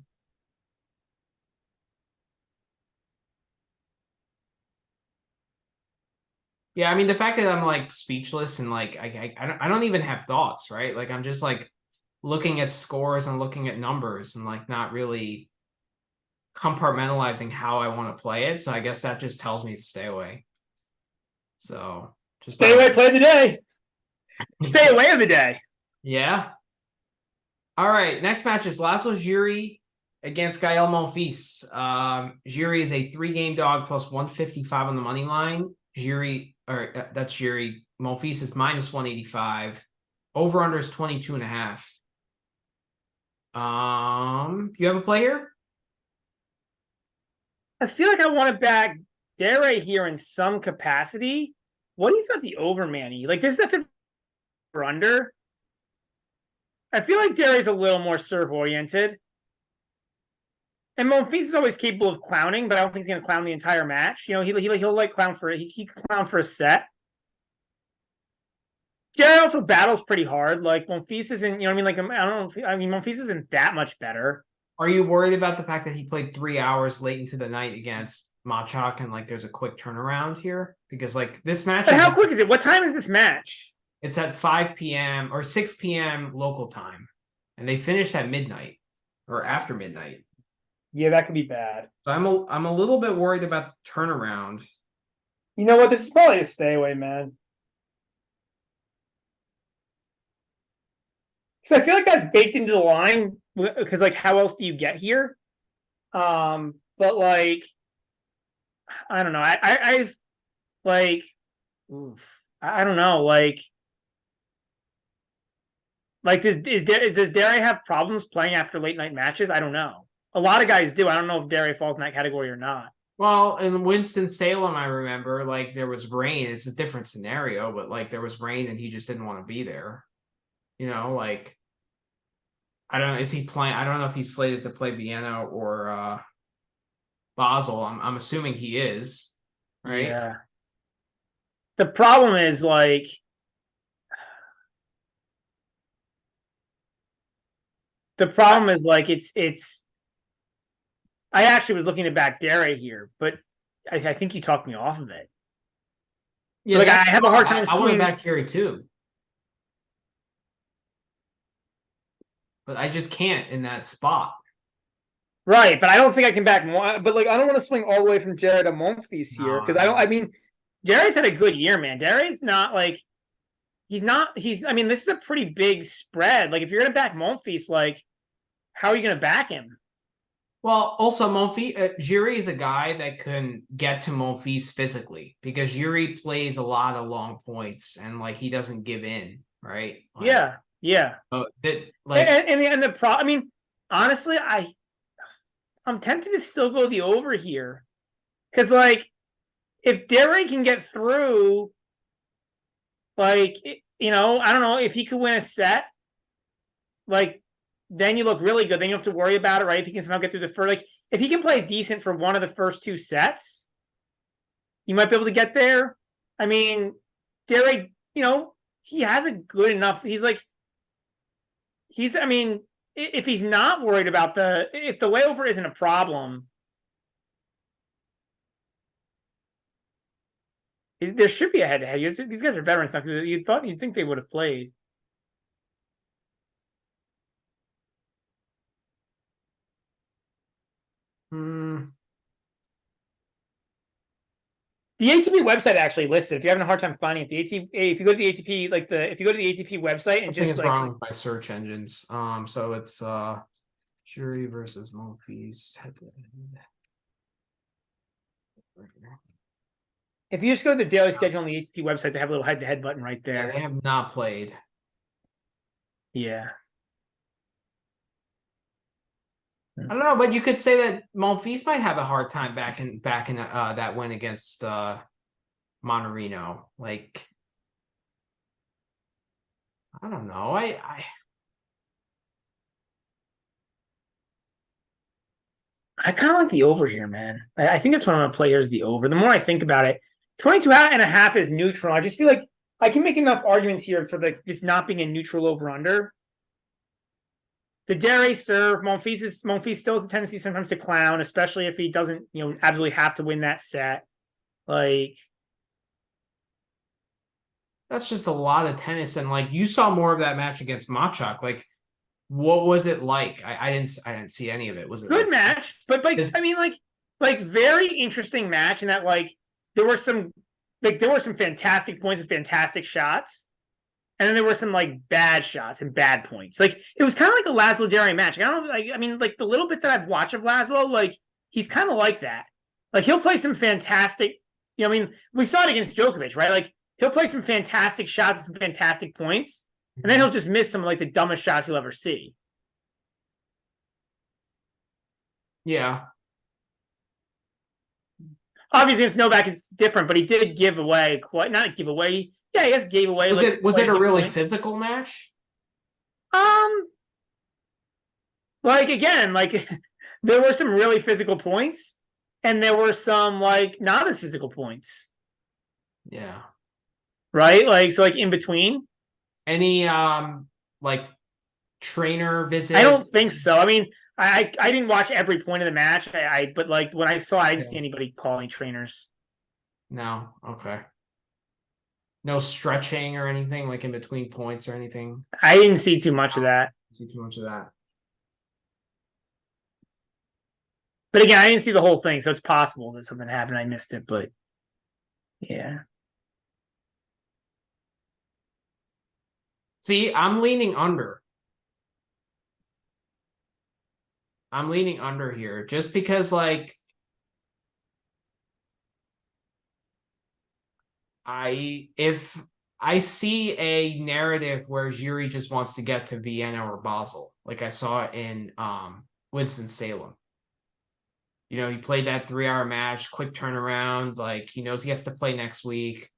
Speaker 1: Yeah, I mean the fact that I'm like speechless and like I don't even have thoughts, right? Like I'm just like looking at scores and looking at numbers and like not really compartmentalizing how I want to play it. So I guess that just tells me to stay away. So just
Speaker 2: Stay away, play of the day. Stay away of the day.
Speaker 1: Yeah. All right. Next match is Laszlo Djere against Gael Monfils. Djere is a 3-game dog plus 155 on the money line. That's Djere. Monfils is minus 185. Over under is 22.5. You have a play here?
Speaker 2: I feel like I want to back Djere here in some capacity. What do you think about the over, Manny? Like this, that's a under. I feel like Djere's a little more serve oriented. And Monfils is always capable of clowning, but I don't think he's going to clown the entire match. You know, he'll like clown for it. He can clown for a set. Djere also battles pretty hard. Like Monfils isn't, you know what I mean? Like I don't know. Monfils isn't that much better.
Speaker 1: Are you worried about the fact that he played 3 hours late into the night against Machak and like there's a quick turnaround here? Because like this match,
Speaker 2: But how quick is it? What time is this match?
Speaker 1: It's at 5 p.m. or 6 p.m. local time, and they finished at midnight or after midnight.
Speaker 2: Yeah, that could be bad.
Speaker 1: So I'm a little bit worried about the turnaround.
Speaker 2: You know what? This is probably a stay away, man. Because I feel like that's baked into the line. Because like, how else do you get here? But like, I don't know. I've like, oof, I don't know. Like does Djere have problems playing after late night matches? I don't know. A lot of guys do. I don't know if Djere falls in that category or not.
Speaker 1: Well, in Winston-Salem, I remember like there was rain. It's a different scenario, but like there was rain and he just didn't want to be there. You know, like I don't know. Is he playing? I don't know if he's slated to play Vienna or Basel. I'm assuming he is, right?
Speaker 2: Yeah. The problem is like it's. I actually was looking to back Djere here, but I think you talked me off of it.
Speaker 1: Yeah,
Speaker 2: like I have a hard time.
Speaker 1: I want to back Djere too, but I just can't in that spot.
Speaker 2: Right, but I don't think I can back more. But like, I don't want to swing all the way from Djere to Monfils here because I don't. I mean, Djere's had a good year, man. Djere's not like he's not. He's. I mean, this is a pretty big spread. Like, if you're gonna back Monfils, like, how are you gonna back him?
Speaker 1: Well, also Djere is a guy that can get to Monfils physically because Djere plays a lot of long points and like he doesn't give in, right? Like,
Speaker 2: yeah.
Speaker 1: So that like
Speaker 2: and the pro. I mean, honestly, I'm tempted to still go the over here because like if Djere can get through, like you know, I don't know if he could win a set, like. Then you look really good. Then you don't have to worry about it, right? If he can somehow get through the first, like, if he can play decent for one of the first 2 sets, you might be able to get there. I mean, Djere, you know, he has a good enough. I mean, if he's not worried about if the way over isn't a problem, there should be a head to head. These guys are veterans. You'd think they would have played. The ATP website actually lists it. If you're having a hard time finding it, if you go to the ATP, if you go to the ATP website and just
Speaker 1: is wrong with my search engines. So it's Djere versus Monfils.
Speaker 2: If you just go to the daily schedule on the ATP website, they have a little head-to-head button right there.
Speaker 1: Yeah, they have not played.
Speaker 2: Yeah.
Speaker 1: I don't know, but you could say that Monfils might have a hard time back in that win against Monterino. Like, I don't know.
Speaker 2: I kind of like the over here, man. I think that's what I'm going to play here is the over. The more I think about it, 22.5 is neutral. I just feel like I can make enough arguments here for this not being a neutral over-under. The Djere serve, Monfils still has a tendency sometimes to clown, especially if he doesn't, you know, absolutely have to win that set. Like,
Speaker 1: that's just a lot of tennis, and like you saw more of that match against Machak. Like, what was it like? I didn't see any of it. Was it
Speaker 2: good match? But like, I mean, like very interesting match in that like there were some fantastic points and fantastic shots. And then there were some like bad shots and bad points. Like it was kind of like a Laszlo Djere match. Like, I don't know. Like, I mean, like the little bit that I've watched of Laszlo, like he's kind of like that. Like he'll play some fantastic. You know, I mean, we saw it against Djokovic, right? Like he'll play some fantastic shots, some fantastic points, and then he'll just miss some like the dumbest shots you'll ever see.
Speaker 1: Yeah.
Speaker 2: Obviously, it's Novak. It's different, but he did give away not give away. Yeah, I guess gave away.
Speaker 1: Was it a really
Speaker 2: points.
Speaker 1: physical match?
Speaker 2: Like again, like there were some really physical points, and there were some like not as physical points.
Speaker 1: Yeah.
Speaker 2: Right? Like so, like in between.
Speaker 1: Any like trainer visit?
Speaker 2: I don't think so. I mean, I didn't watch every point of the match. But like when I saw, I didn't see anybody calling trainers.
Speaker 1: No. Okay. No stretching or anything like in between points or anything.
Speaker 2: I didn't see too much of that.
Speaker 1: See too much of that.
Speaker 2: But again, I didn't see the whole thing, so it's possible that something happened. I missed it, but yeah.
Speaker 1: See, I'm leaning under. I'm leaning under here just because, like, if I see a narrative where Djere just wants to get to Vienna or Basel, like I saw in Winston-Salem. You know, he played that 3-hour match, quick turnaround. Like, he knows he has to play next week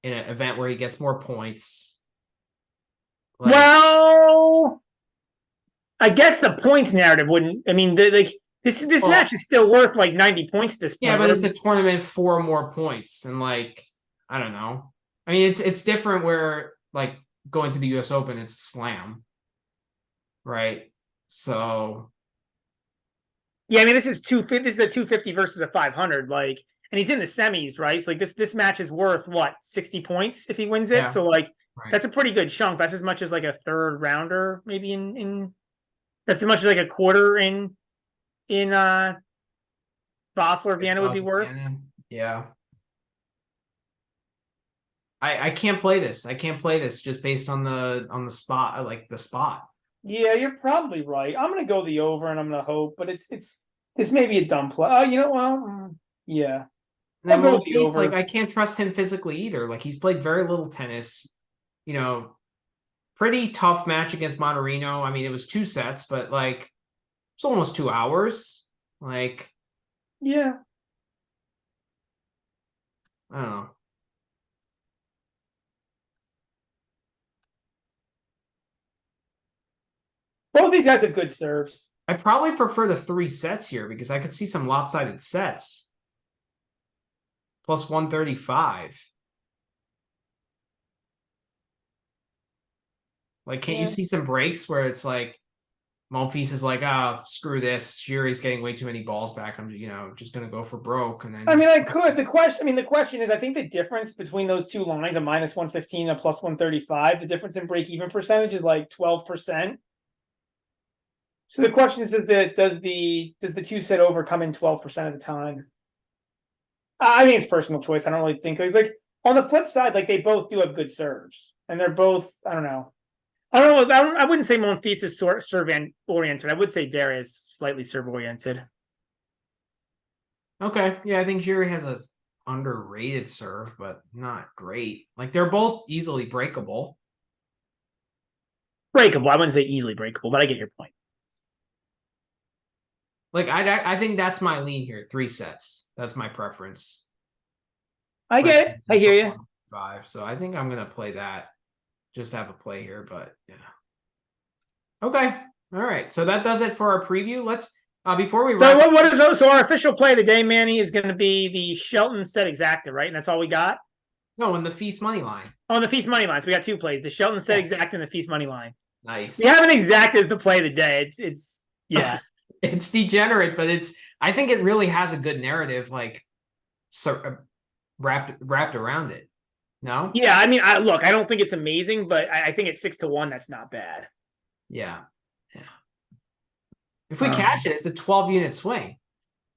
Speaker 1: in an event where he gets more points.
Speaker 2: Like, well, I guess the points narrative wouldn't. I mean, this match is still worth like 90 points at this point.
Speaker 1: Yeah, but it's a tournament for more points, and like I don't know. I mean, it's different where like going to the U.S. Open, it's a slam, right? So
Speaker 2: yeah, I mean, this is 250. This is a 250 versus a 500. Like, and he's in the semis, right? So like this match is worth what 60 points if he wins it. Yeah. So like that's a pretty good chunk. That's as much as like a third rounder, maybe in that's as much as like a quarter in Basel or Vienna would be worth.
Speaker 1: Yeah. I can't play this. I can't play this just based on the spot, like the spot.
Speaker 2: Yeah, you're probably right. I'm gonna go the over, and I'm gonna hope, but it's this may be a dumb play. Oh, you know, well, yeah.
Speaker 1: I'll go with the over. Like I can't trust him physically either. Like he's played very little tennis. You know, pretty tough match against Monterino. I mean, it was 2 sets, but like it's almost 2 hours. Like,
Speaker 2: yeah,
Speaker 1: I don't know.
Speaker 2: Both these guys have good serves.
Speaker 1: I probably prefer the 3 sets here because I could see some lopsided sets. Plus 135. Like, can't you see some breaks where it's like Monfils is like, screw this. Djere's getting way too many balls back. I'm, just gonna go for broke. And then
Speaker 2: I mean, I could. The question is, I think the difference between those two lines, a minus 115 and a plus 135, the difference in break even percentage is like 12%. So the question is, does the 2 set over come in 12% of the time? I think it's personal choice. I don't really think it's like on the flip side, like they both do have good serves, and they're both. I don't know. I wouldn't say Monfils is serve oriented. I would say Djere is slightly serve oriented.
Speaker 1: Okay, yeah, I think Djere has a underrated serve, but not great. Like they're both easily breakable.
Speaker 2: Breakable. I wouldn't say easily breakable, but I get your point.
Speaker 1: Like I think that's my lean here. 3 sets. That's my preference.
Speaker 2: I get it. I hear you.
Speaker 1: 5. So I think I'm gonna play that. Just have a play here, but yeah. Okay. All right. So that does it for our preview. Let's before we wrap.
Speaker 2: So our official play of the day, Manny, is going to be the Shelton set Exacta, right? And that's all we got.
Speaker 1: No, in the Fils money line.
Speaker 2: Oh, in the Fils money line. So we got 2 plays: the Shelton set Exacta and the Fils money line.
Speaker 1: Nice.
Speaker 2: We have an Exacta as the play of the day. It's yeah.
Speaker 1: It's degenerate, but I think it really has a good narrative, like wrapped around it. No?
Speaker 2: Yeah, I mean, I don't think it's amazing, but I think it's 6-1. That's not bad.
Speaker 1: Yeah. If we catch it, it's a 12-unit swing.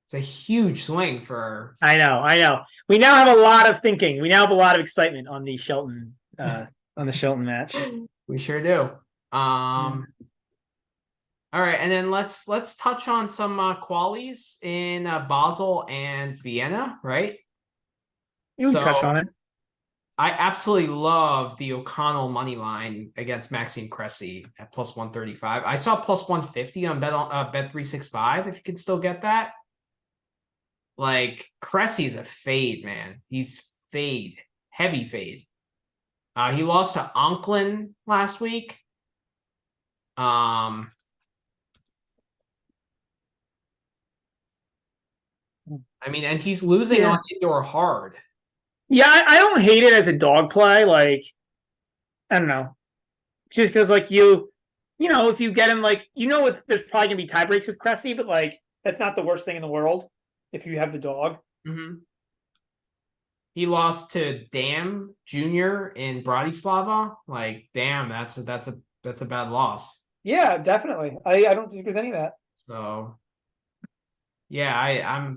Speaker 1: It's a huge swing for.
Speaker 2: I know. We now have a lot of thinking. We now have a lot of excitement on the Shelton match.
Speaker 1: We sure do. All right, and then let's touch on some qualies in Basel and Vienna, right?
Speaker 2: You can touch on it.
Speaker 1: I absolutely love the O'Connell money line against Maxime Cressy at plus 135. I saw plus 150 on Bet365 if you can still get that. Like Cressy's a fade, man. He's fade, heavy fade. He lost to Onklin last week. I mean, and he's losing on indoor hard.
Speaker 2: Yeah, I don't hate it as a dog play. Like, I don't know. Just because, like, if you get him, like, there's probably going to be tie breaks with Cressy, but, like, that's not the worst thing in the world if you have the dog.
Speaker 1: Mm-hmm. He lost to Dam Jr. in Bratislava. Like, damn, that's a bad loss.
Speaker 2: Yeah, definitely. I don't disagree with any of that.
Speaker 1: So yeah,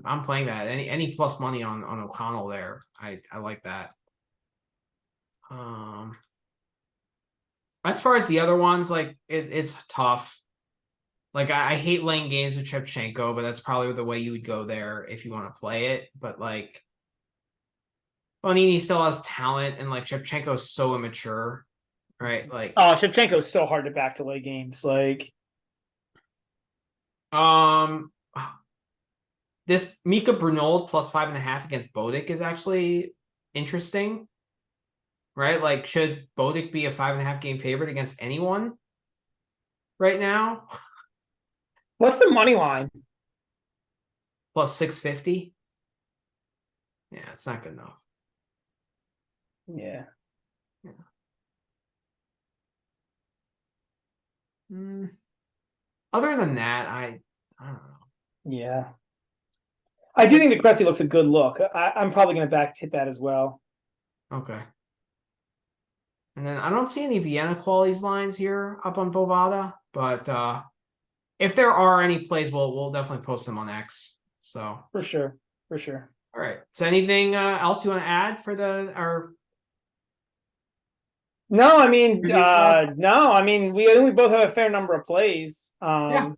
Speaker 1: I'm playing that. Any plus money on O'Connell there. I like that. As far as the other ones, like it's tough. Like I hate laying games with Shevchenko, but that's probably the way you would go there if you want to play it. But like Bonini still has talent, and like Shevchenko is so immature, right? Like
Speaker 2: Shevchenko is so hard to back to lay games. Like,
Speaker 1: this Mika Brunold plus 5.5 against Bublik is actually interesting, right? Like, should Bublik be a 5.5 game favorite against anyone right now?
Speaker 2: what's the money line?
Speaker 1: Plus 650. Yeah, it's not good enough.
Speaker 2: Yeah.
Speaker 1: Other than that, I don't know.
Speaker 2: Yeah. I do think the Cressy looks a good look. I'm probably going to hit that as well.
Speaker 1: Okay. And then I don't see any Vienna qualities lines here up on Bovada, but if there are any plays, we'll definitely post them on X. So
Speaker 2: for sure.
Speaker 1: All right. So anything else you want to add for our?
Speaker 2: No, I mean, we both have a fair number of plays.
Speaker 1: Yeah.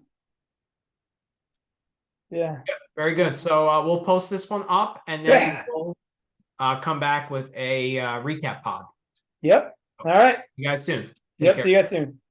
Speaker 2: Yeah.
Speaker 1: Very good. So we'll post this one up, and then we'll come back with a recap pod.
Speaker 2: Yep. All right.
Speaker 1: See you guys soon.
Speaker 2: See you guys soon.